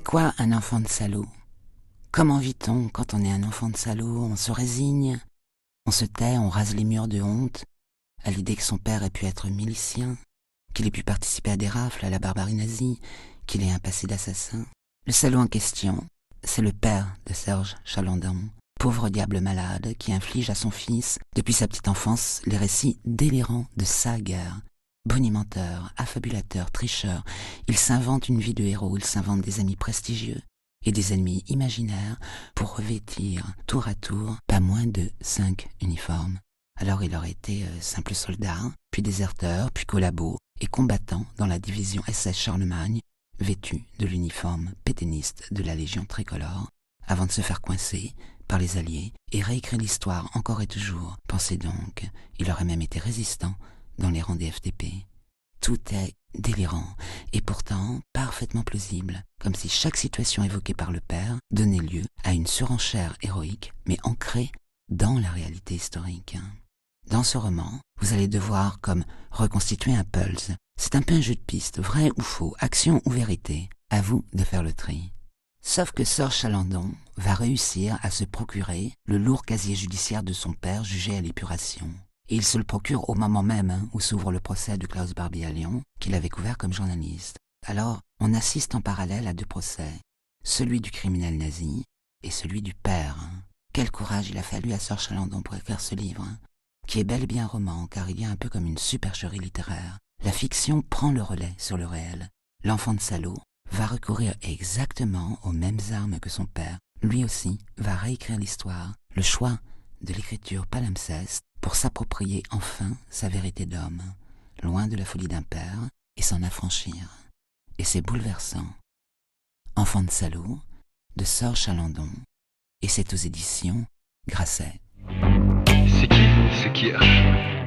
quoi un enfant de salaud? Comment vit-on quand on est un enfant de salaud? On se résigne, on se tait, on rase les murs de honte à l'idée que son père ait pu être milicien, qu'il ait pu participer à des rafles, à la barbarie nazie, qu'il ait un passé d'assassin. Le salaud en question, c'est le père de Serge Chalandon, pauvre diable malade qui inflige à son fils, depuis sa petite enfance, les récits délirants de sa guerre. Bonimenteur, affabulateur, tricheur, il s'invente une vie de héros, il s'invente des amis prestigieux et des ennemis imaginaires pour revêtir, tour à tour, pas moins de 5 uniformes. Alors il aurait été simple soldat, puis déserteur, puis collabo, et combattant dans la division SS Charlemagne, vêtu de l'uniforme pétainiste de la Légion tricolore, avant de se faire coincer par les Alliés et réécrire l'histoire encore et toujours. Pensez donc, il aurait même été résistant dans les rangs des FDP. Tout est délirant et pourtant parfaitement plausible, comme si chaque situation évoquée par le père donnait lieu à une surenchère héroïque, mais ancrée dans la réalité historique. Dans ce roman, vous allez devoir comme reconstituer un pulse. C'est un peu un jeu de piste, vrai ou faux, action ou vérité. À vous de faire le tri. Sauf que Serge Chalandon va réussir à se procurer le lourd casier judiciaire de son père jugé à l'épuration. Et il se le procure au moment même où s'ouvre le procès de Klaus Barbie à Lyon, qu'il avait couvert comme journaliste. Alors, on assiste en parallèle à deux procès, celui du criminel nazi et celui du père. Quel courage il a fallu à Serge Chalandon pour écrire ce livre, qui est bel et bien un roman, car il y a un peu comme une supercherie littéraire. La fiction prend le relais sur le réel. L'enfant de salaud va recourir exactement aux mêmes armes que son père. Lui aussi va réécrire l'histoire, le choix de l'écriture palimpseste pour s'approprier enfin sa vérité d'homme, loin de la folie d'un père, et s'en affranchir. Et c'est bouleversant. Enfant de salaud, de Serge Chalandon, et c'est aux éditions Grasset. C'est qui H